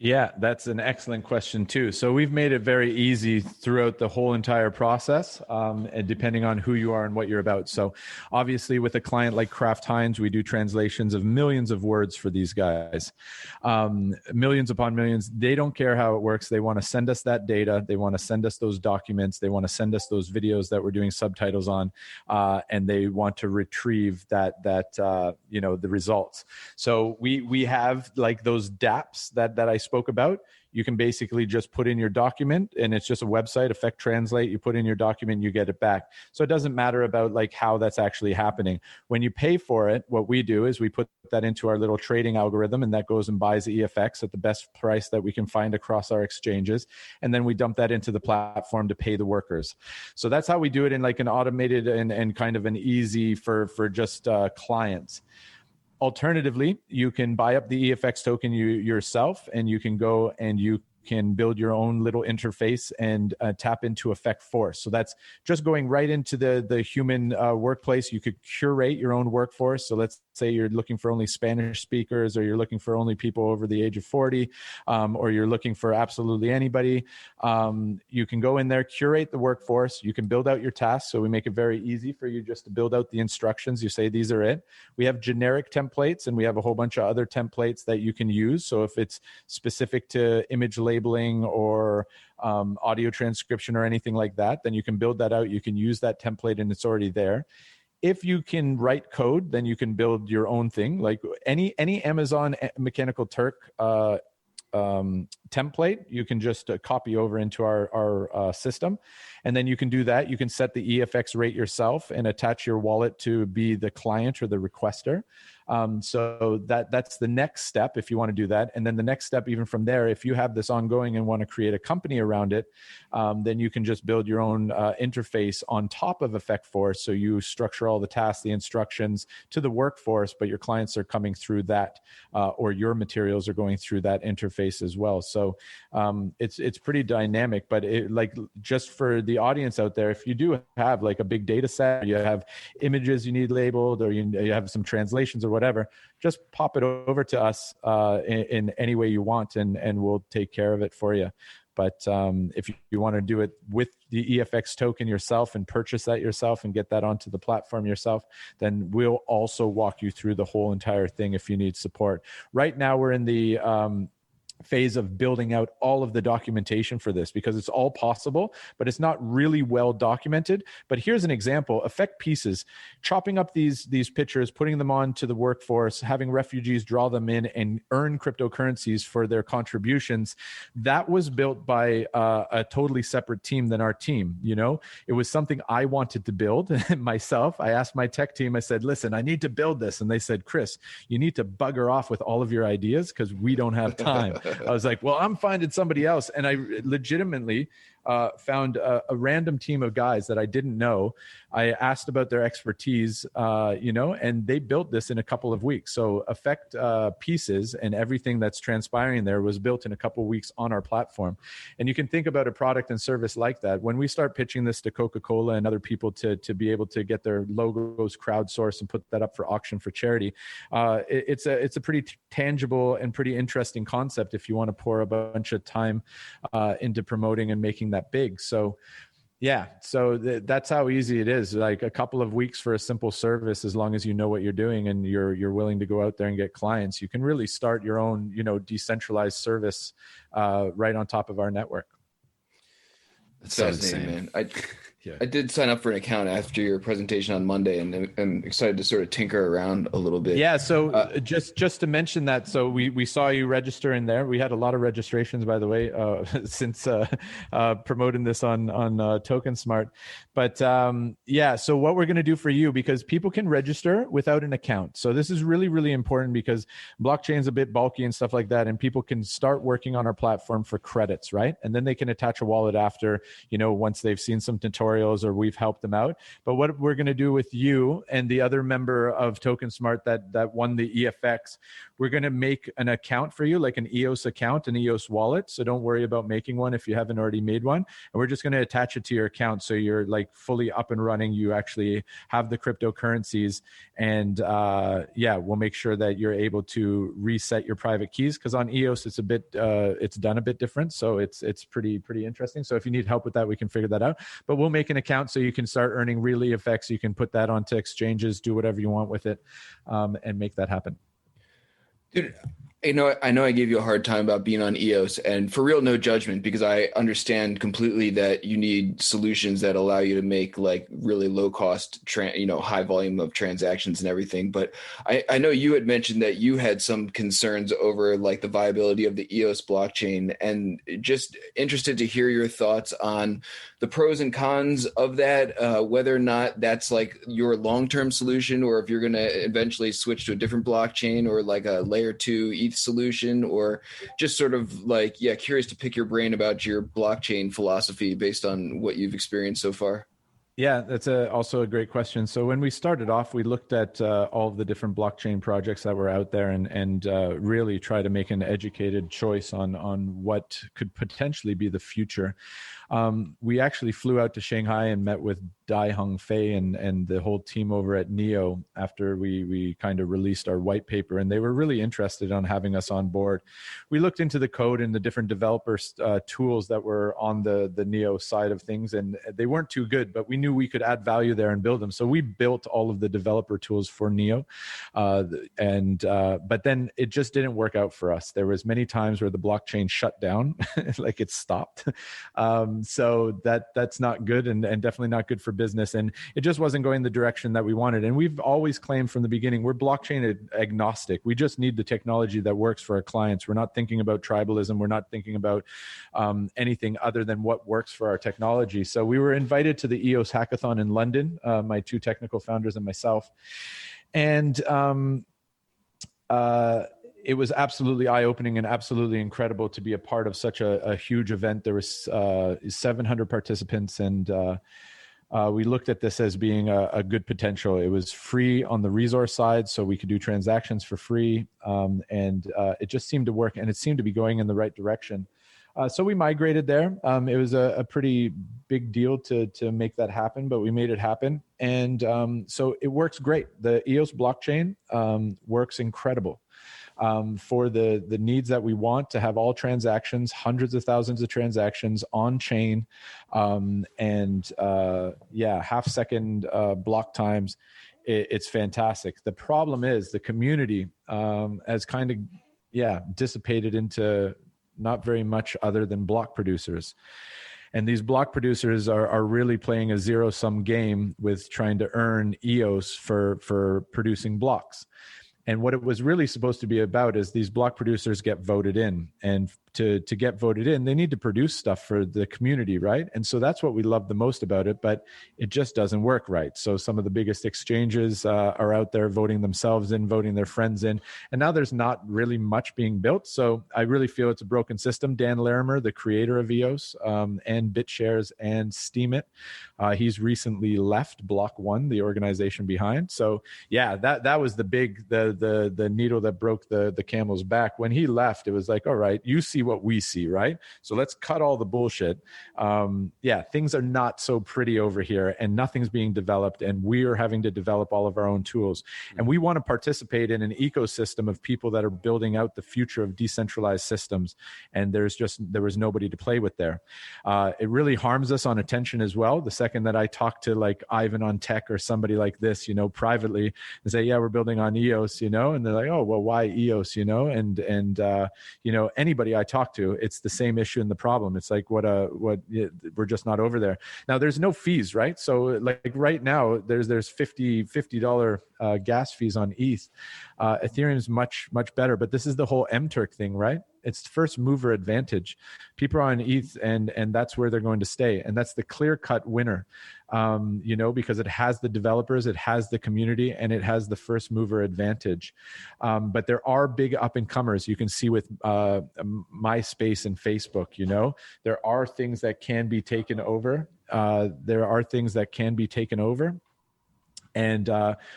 C: Yeah, that's an excellent question too. So we've made it very easy throughout the whole entire process, and depending on who you are and what you're about. So obviously with a client like Kraft Heinz, we do translations of millions of words for these guys, millions upon millions. They don't care how it works. They want to send us that data. They want to send us those documents. They want to send us those videos that we're doing subtitles on, and they want to retrieve the results. So we have like those DApps that I spoke about. You can basically just put in your document, and it's just a website, Effect Translate. You put in your document, you get it back. So it doesn't matter about like how that's actually happening. When you pay for it, what we do is we put that into our little trading algorithm, and that goes and buys the EFX at the best price that we can find across our exchanges. And then we dump that into the platform to pay the workers. So that's how we do it in like an automated and kind of an easy for just clients. Alternatively, you can buy up the EFX token yourself, and you can go and you can build your own little interface and tap into Effect Force. So that's just going right into the human workplace. You could curate your own workforce. So let's say you're looking for only Spanish speakers, or you're looking for only people over the age of 40, or you're looking for absolutely anybody. You can go in there, curate the workforce. You can build out your tasks. So we make it very easy for you just to build out the instructions. You say, these are it. We have generic templates, and we have a whole bunch of other templates that you can use. So if it's specific to image labeling or audio transcription or anything like that, then you can build that out. You can use that template, and it's already there. If you can write code, then you can build your own thing. Like any Amazon Mechanical Turk template, you can just copy over into our system, and then you can do that. You can set the EFX rate yourself and attach your wallet to be the client or the requester. So that's the next step if you want to do that. And then the next step, even from there, if you have this ongoing and want to create a company around it, then you can just build your own interface on top of Effect Force. So you structure all the tasks, the instructions to the workforce, but your clients are coming through that, or your materials are going through that interface as well. So it's pretty dynamic. But like just for the audience out there, if you do have like a big data set, you have images you need labeled, or you have some translations or whatever, just pop it over to us in any way you want, and we'll take care of it for you. But if you want to do it with the EFX token yourself and purchase that yourself and get that onto the platform yourself, then we'll also walk you through the whole entire thing if you need support. Right now, we're in the phase of building out all of the documentation for this, because it's all possible, but it's not really well documented. But here's an example: Effect Pieces, chopping up these pictures, putting them onto the workforce, having refugees draw them in and earn cryptocurrencies for their contributions. That was built by a totally separate team than our team. You know, it was something I wanted to build myself. I asked my tech team, I said, listen, I need to build this. And they said, Chris, you need to bugger off with all of your ideas because we don't have time. I was like, well, I'm finding somebody else. And I legitimately found a random team of guys that I didn't know. I asked about their expertise, and they built this in a couple of weeks. So Effect Pieces and everything that's transpiring there was built in a couple of weeks on our platform. And you can think about a product and service like that. When we start pitching this to Coca-Cola and other people to be able to get their logos crowdsourced and put that up for auction for charity, it's a pretty tangible and pretty interesting concept if you want to pour a bunch of time into promoting and making that big. So yeah, so that's how easy it is. Like a couple of weeks for a simple service, as long as you know what you're doing and you're willing to go out there and get clients, you can really start your own, decentralized service right on top of our network.
D: That's fascinating, man. I did sign up for an account after your presentation on Monday, and I'm excited to sort of tinker around a little bit.
C: Yeah. So just to mention that, so we saw you register in there. We had a lot of registrations, by the way, since promoting this on Token Smart. But so what we're going to do for you, because people can register without an account. So this is really, really important, because blockchain's a bit bulky and stuff like that. And people can start working on our platform for credits, right? And then they can attach a wallet after, once they've seen some tutorials or we've helped them out. But what we're going to do with you and the other member of Token Smart that won the EFX, we're going to make an account for you, like an EOS account, an EOS wallet. So don't worry about making one if you haven't already made one. And we're just going to attach it to your account. So you're like fully up and running. You actually have the cryptocurrencies, and we'll make sure that you're able to reset your private keys. Cause on EOS, it's a bit, it's done a bit different. So it's pretty interesting. So if you need help with that, we can figure that out, but we'll make an account so you can start earning really effects. You can put that onto exchanges, do whatever you want with it, and make that happen.
D: Dude, I know I gave you a hard time about being on EOS, and for real, no judgment, because I understand completely that you need solutions that allow you to make like really low cost, high volume of transactions and everything. But I know you had mentioned that you had some concerns over like the viability of the EOS blockchain, and just interested to hear your thoughts on the pros and cons of that, whether or not that's like your long-term solution, or if you're going to eventually switch to a different blockchain or like a layer 2 ETH solution, or just sort of like, curious to pick your brain about your blockchain philosophy based on what you've experienced so far.
C: Yeah, that's also a great question. So when we started off, we looked at all of the different blockchain projects that were out there, and really try to make an educated choice on what could potentially be the future. We actually flew out to Shanghai and met with Dai Hung Fei and the whole team over at Neo after we kind of released our white paper, and they were really interested on having us on board. We looked into the code and the different developer tools that were on the Neo side of things, and they weren't too good, but we knew we could add value there and build them. So we built all of the developer tools for Neo, but then it just didn't work out for us. There was many times where the blockchain shut down, like it stopped. So that's not good, and definitely not good for business. And it just wasn't going the direction that we wanted. And we've always claimed from the beginning, we're blockchain agnostic. We just need the technology that works for our clients. We're not thinking about tribalism. We're not thinking about anything other than what works for our technology. So we were invited to the EOS Hackathon in London, my two technical founders and myself. And it was absolutely eye-opening and absolutely incredible to be a part of such a huge event. There was 700 participants, and we looked at this as being a good potential. It was free on the resource side, so we could do transactions for free, and it just seemed to work, and it seemed to be going in the right direction. So we migrated there. It was a pretty big deal to make that happen, but we made it happen. And so it works great. The EOS blockchain works incredible. For the needs that we want to have all transactions, hundreds of thousands of transactions on chain, half-second block times. It's fantastic. The problem is the community has kind of dissipated into not very much other than block producers. And these block producers are really playing a zero-sum game with trying to earn EOS for producing blocks. And what it was really supposed to be about is these block producers get voted in, and to get voted in, they need to produce stuff for the community, right? And so that's what we love the most about it, but it just doesn't work right. So some of the biggest exchanges are out there voting themselves in, voting their friends in, and now there's not really much being built. So I really feel it's a broken system. Dan Larimer, the creator of EOS and BitShares and Steemit, he's recently left Block One, the organization behind. So yeah, that was the needle that broke the camel's back. When he left, it was like, all right, you see what we see, right? So let's cut all the bullshit. Things are not so pretty over here, and nothing's being developed, and we are having to develop all of our own tools. And we want to participate in an ecosystem of people that are building out the future of decentralized systems, and there was nobody to play with there. It really harms us on attention as well. The second that I talk to like Ivan on Tech or somebody like this, privately, and say, yeah, we're building on EOS, and they're like, oh, well, why EOS, and anybody I talk to, it's the same issue and the problem. It's like, we're just not over there. Now there's no fees, right? So like right now there's $50 gas fees on ETH. Ethereum's much better, but this is the whole MTurk thing, right? It's first mover advantage. People are on ETH, and that's where they're going to stay. And that's the clear-cut winner, because it has the developers, it has the community, and it has the first mover advantage. But there are big up-and-comers. You can see with MySpace and Facebook, there are things that can be taken over. And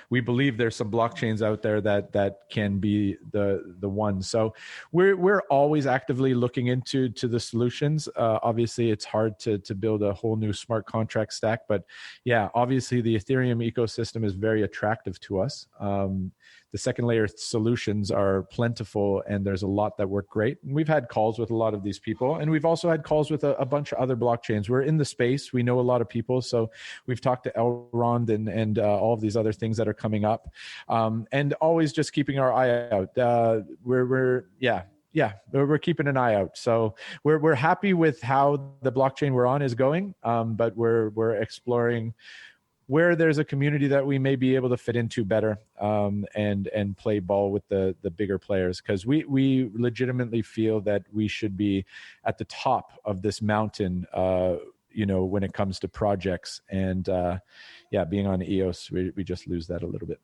C: we believe there's some blockchains out there that can be the one. So we're always actively looking into the solutions. Obviously, it's hard to build a whole new smart contract stack, but yeah, obviously the Ethereum ecosystem is very attractive to us. The second layer solutions are plentiful, and there's a lot that work great. And we've had calls with a lot of these people, and we've also had calls with a bunch of other blockchains. We're in the space. We know a lot of people. So we've talked to Elrond and all of these other things that are coming up, and always just keeping our eye out. We're keeping an eye out. So we're happy with how the blockchain we're on is going, but we're exploring where there's a community that we may be able to fit into better, and play ball with the bigger players, because we legitimately feel that we should be at the top of this mountain, when it comes to projects. And being on EOS, we just lose that a little bit.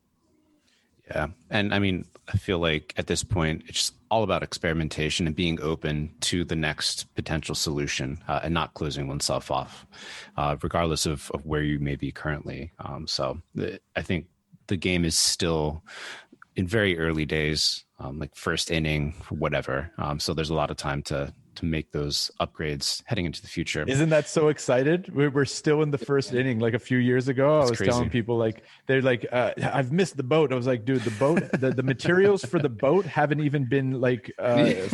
A: Yeah. And I mean, I feel like at this point, it's just all about experimentation and being open to the next potential solution, and not closing oneself off, regardless of where you may be currently. I think the game is still in very early days, like first inning, whatever. So there's a lot of time to make those upgrades heading into the future.
C: Isn't that so excited? We're still in the first inning. Like a few years ago, I was telling people, like, they're like, I've missed the boat. I was like, dude, the boat, the materials for the boat haven't even been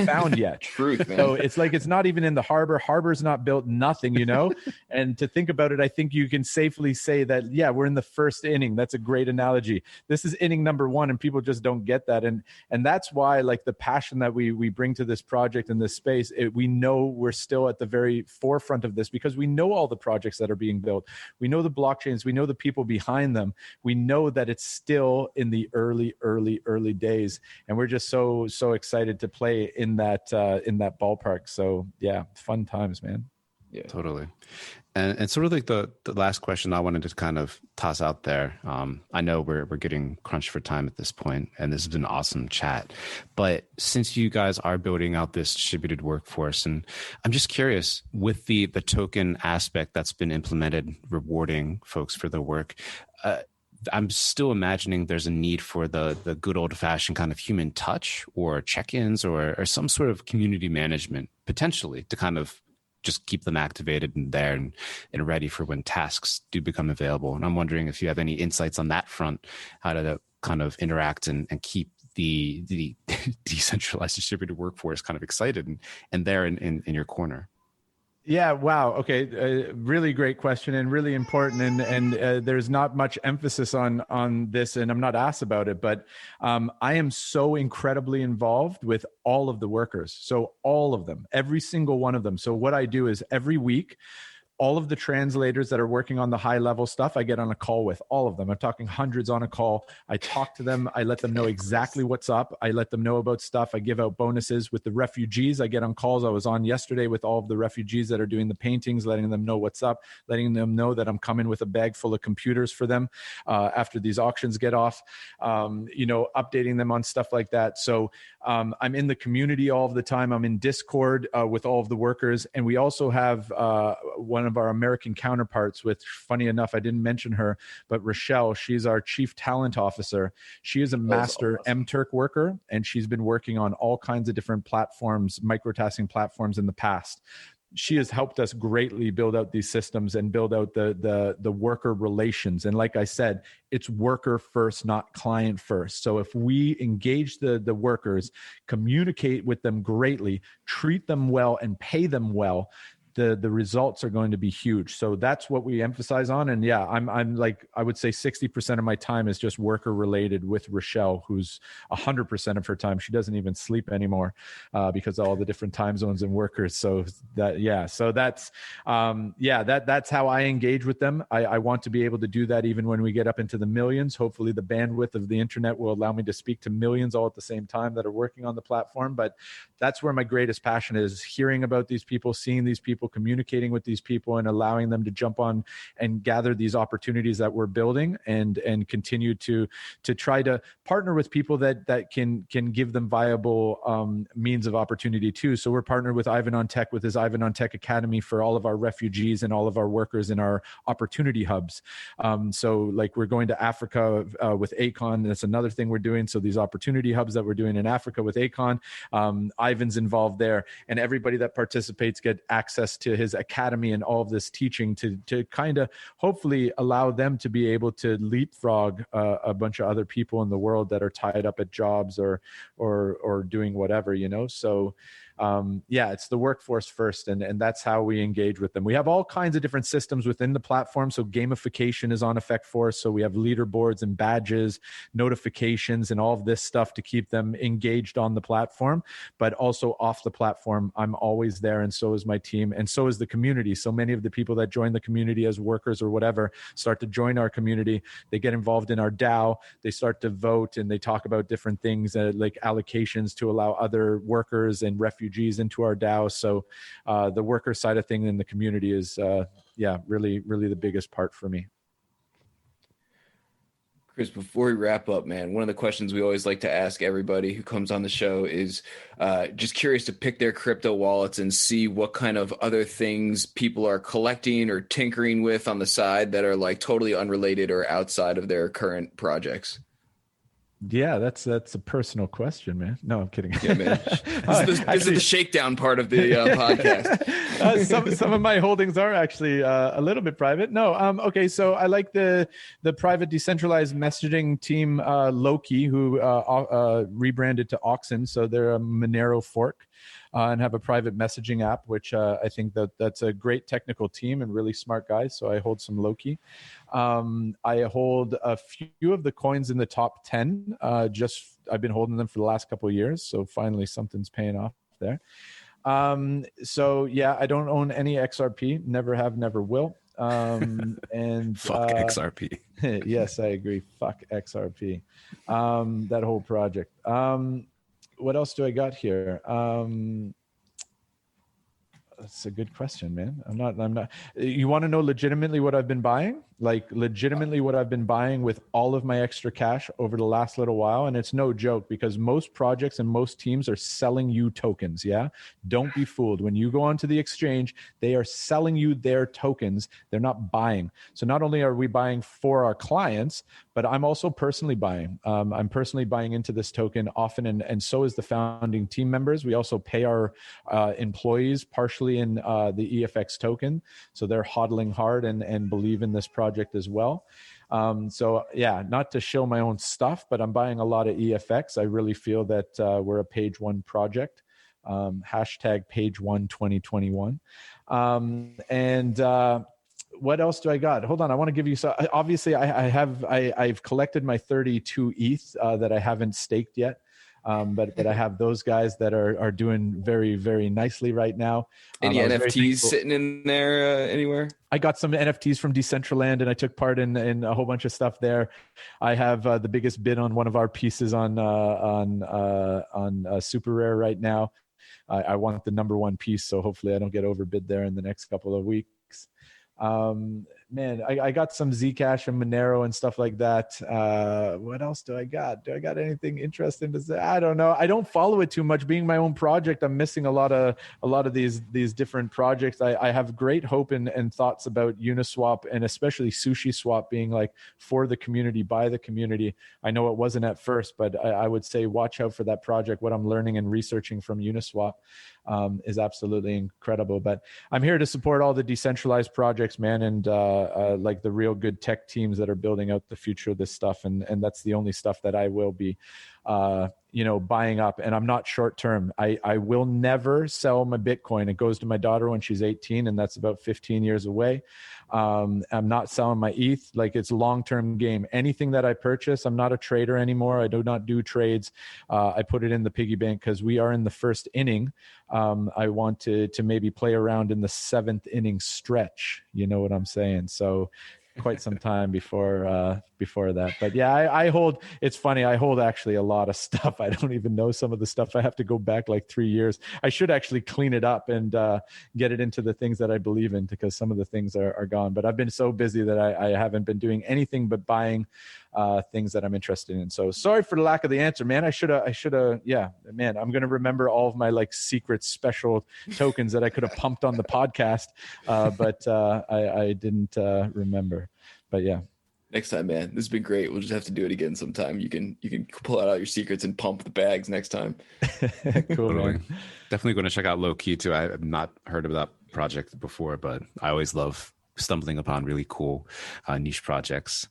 C: found yet.
D: Truth, man.
C: So it's like, it's not even in the harbor. Harbor's not built, nothing, And to think about it, I think you can safely say that, yeah, we're in the first inning. That's a great analogy. This is inning number 1, and people just don't get that. And that's why, like, the passion that we bring to this project and this space, we know we're still at the very forefront of this, because we know all the projects that are being built. We know the blockchains. We know the people behind them. We know that it's still in the early days, and we're just so excited to play in that ballpark. So yeah, fun times, man.
A: Yeah, totally. And sort of like the last question I wanted to kind of toss out there. I know we're getting crunched for time at this point, and this has been an awesome chat. But since you guys are building out this distributed workforce, and I'm just curious, with the token aspect that's been implemented, rewarding folks for their work, I'm still imagining there's a need for the good old fashioned kind of human touch, or check-ins, or some sort of community management, potentially, to kind of just keep them activated and there and ready for when tasks do become available. And I'm wondering if you have any insights on that front, how to kind of interact and keep the decentralized distributed workforce kind of excited and there in your corner.
C: Yeah. Wow. Okay. Really great question, and really important. And there's not much emphasis on this, and I'm not asked about it, but I am so incredibly involved with all of the workers. So all of them, every single one of them. So what I do is every week, all of the translators that are working on the high level stuff, I get on a call with all of them. I'm talking hundreds on a call. I talk to them. I let them know exactly what's up. I let them know about stuff. I give out bonuses with the refugees. I get on calls. I was on yesterday with all of the refugees that are doing the paintings, letting them know what's up, letting them know that I'm coming with a bag full of computers for them after these auctions get off, updating them on stuff like that. So I'm in the community all of the time. I'm in Discord with all of the workers. And we also have one of our American counterparts, which, funny enough, I didn't mention her, but Rochelle, she's our chief talent officer. She is a master MTurk worker, and she's been working on all kinds of different platforms, microtasking platforms in the past. She has helped us greatly build out these systems and build out the worker relations. And like I said, it's worker first, not client first. So if we engage the workers, communicate with them greatly, treat them well, and pay them well, the results are going to be huge. So that's what we emphasize on. And yeah, I'm like, I would say 60% of my time is just worker related with Rochelle, who's 100% of her time. She doesn't even sleep anymore because of all the different time zones and workers. So that's that's how I engage with them. I want to be able to do that even when we get up into the millions. Hopefully the bandwidth of the internet will allow me to speak to millions all at the same time that are working on the platform. But that's where my greatest passion is, hearing about these people, seeing these people, people, communicating with these people, and allowing them to jump on and gather these opportunities that we're building, and continue to try to partner with people that can give them viable means of opportunity too. So we're partnered with Ivan on Tech with his Ivan on Tech Academy for all of our refugees and all of our workers in our opportunity hubs. So like we're going to Africa with Acon. That's another thing we're doing. So these opportunity hubs that we're doing in Africa with Acon, Ivan's involved there, and everybody that participates get access to his academy and all of this teaching to kind of hopefully allow them to be able to leapfrog a bunch of other people in the world that are tied up at jobs or doing whatever, So it's the workforce first, and that's how we engage with them. We have all kinds of different systems within the platform. So gamification is on Effect Force. So we have leaderboards and badges, notifications, and all of this stuff to keep them engaged on the platform, but also off the platform. I'm always there, and so is my team, and so is the community. So many of the people that join the community as workers or whatever start to join our community. They get involved in our DAO. They start to vote, and they talk about different things like allocations to allow other workers and refugees into our DAO. So the worker side of thing in the community is really the biggest part for me.
D: Chris, before we wrap up, man, one of the questions we always like to ask everybody who comes on the show is just curious to pick their crypto wallets and see what kind of other things people are collecting or tinkering with on the side that are like totally unrelated or outside of their current projects.
C: Yeah, that's a personal question, man. No, I'm kidding.
D: Yeah, man. This is the shakedown part of the podcast.
C: Some of my holdings are actually a little bit private. No, okay. So I like the private decentralized messaging team, Loki, who rebranded to Oxen. So they're a Monero fork. And have a private messaging app, which I think that's a great technical team and really smart guys. So I hold some Loki. I hold a few of the coins in the top 10. I've been holding them for the last couple of years. So finally something's paying off there. So yeah, I don't own any XRP. Never have, never will. And
B: fuck XRP.
C: Yes, I agree. Fuck XRP. That whole project. What else do I got here? That's a good question, man. I'm not. You want to know legitimately what I've been buying? Like legitimately what I've been buying with all of my extra cash over the last little while. And it's no joke because most projects and most teams are selling you tokens. Yeah. Don't be fooled. When you go onto the exchange, they are selling you their tokens. They're not buying. So not only are we buying for our clients, but I'm also personally buying. I'm personally buying into this token often. And so is the founding team members. We also pay our employees partially in the EFX token. So they're hodling hard and believe in this project as well. So yeah, not to show my own stuff, but I'm buying a lot of EFX. I really feel that we're a page one project. Hashtag page one 2021. What else do I got? Hold on. I want to give you so obviously I've collected my 32 ETH that I haven't staked yet. But I have those guys that are doing very, very nicely right now.
D: Any NFTs sitting in there anywhere?
C: I got some NFTs from Decentraland and I took part in a whole bunch of stuff there. I have the biggest bid on one of our pieces on Super Rare right now. I want the number one piece, so hopefully I don't get overbid there in the next couple of weeks. Man, I got some Zcash and Monero and stuff like that. What else do I got? Do I got anything interesting to say? I don't know. I don't follow it too much. Being my own project, I'm missing a lot of these different projects. I have great hope and thoughts about Uniswap and especially Sushi Swap being like for the community, by the community. I know it wasn't at first, but I would say watch out for that project. What I'm learning and researching from Uniswap is absolutely incredible. But I'm here to support all the decentralized projects, man, and like the real good tech teams that are building out the future of this stuff. And that's the only stuff that I will be buying up. And I'm not short term. I will never sell my Bitcoin. It goes to my daughter when she's 18, and that's about 15 years away. I'm not selling my ETH. Like, it's long-term game. Anything that I purchase, I'm not a trader anymore. I do not do trades. I put it in the piggy bank because we are in the first inning. I want to maybe play around in the seventh inning stretch. You know what I'm saying? So quite some time before that. But yeah, I hold, it's funny, I hold actually a lot of stuff. I don't even know some of the stuff. I have to go back like 3 years. I should actually clean it up and get it into the things that I believe in, because some of the things are gone. But I've been so busy that I haven't been doing anything but buying things that I'm interested in. So sorry for the lack of the answer, man. I should have, yeah, man, I'm going to remember all of my like secret special tokens that I could have pumped on the podcast. But I didn't remember. But yeah.
D: Next time, man. This has been great. We'll just have to do it again sometime. You can pull out all your secrets and pump the bags next time.
C: Cool, man.
A: Definitely going to check out Low Key too. I have not heard of that project before, but I always love stumbling upon really cool niche projects.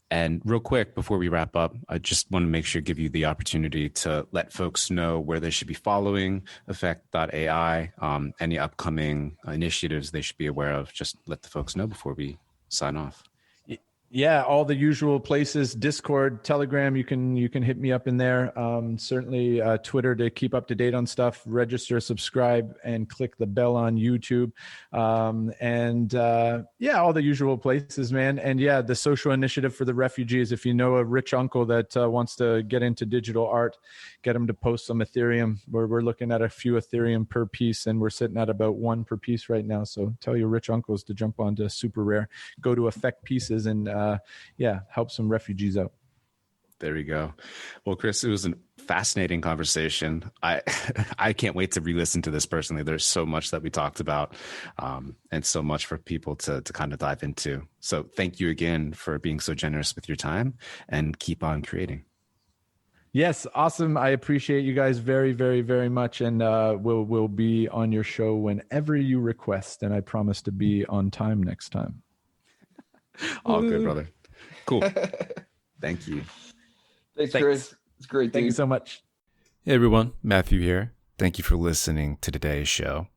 A: And real quick, before we wrap up, I just want to make sure give you the opportunity to let folks know where they should be following Effect.AI, any upcoming initiatives they should be aware of. Just let the folks know before we sign off.
C: Yeah, all the usual places, Discord, Telegram, you can hit me up in there. Certainly Twitter to keep up to date on stuff, register, subscribe, and click the bell on YouTube. Yeah, all the usual places, man. And yeah, the social initiative for the refugees. If you know a rich uncle that wants to get into digital art, get him to post some Ethereum. We're looking at a few Ethereum per piece, and we're sitting at about 1 per piece right now. So tell your rich uncles to jump onto Super Rare, go to Effect Pieces, and help some refugees out.
A: There we go. Well, Chris, it was a fascinating conversation. I can't wait to re-listen to this personally. There's so much that we talked about, and so much for people to kind of dive into. So thank you again for being so generous with your time, and keep on creating.
C: Yes, awesome. I appreciate you guys very, very, very much. And we'll be on your show whenever you request. And I promise to be on time next time.
A: All good, brother. Cool. Thank you.
D: Thanks, Chris. It's great, dude.
C: Thank you so much.
B: Hey everyone, Matthew here. Thank you for listening to today's show.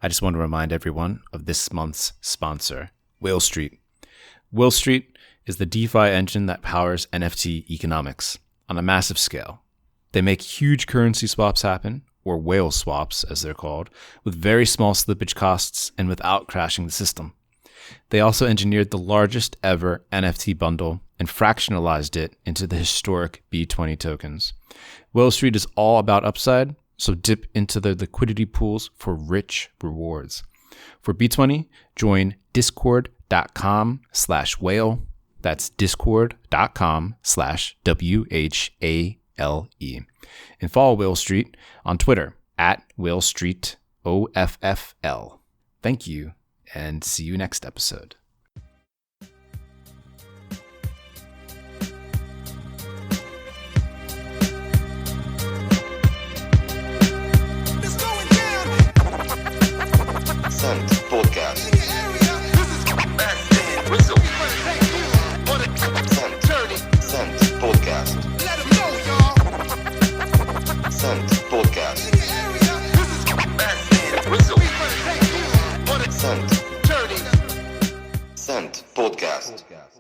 B: I just want to remind everyone of this month's sponsor, Whale Street. Whale Street is the DeFi engine that powers NFT economics on a massive scale. They make huge currency swaps happen, or whale swaps as they're called, with very small slippage costs and without crashing the system. They also engineered the largest ever NFT bundle and fractionalized it into the historic B20 tokens. Whale Street is all about upside, so dip into the liquidity pools for rich rewards. For B20, join discord.com/whale. That's discord.com/WHALE. And follow Whale Street on Twitter @WhaleStreetOFFL. Thank you, and see you next episode.
E: Podcast. Matthew Rizzle. Podcast. Let them know, y'all. Podcast. Matthew Rizzle. Podcast.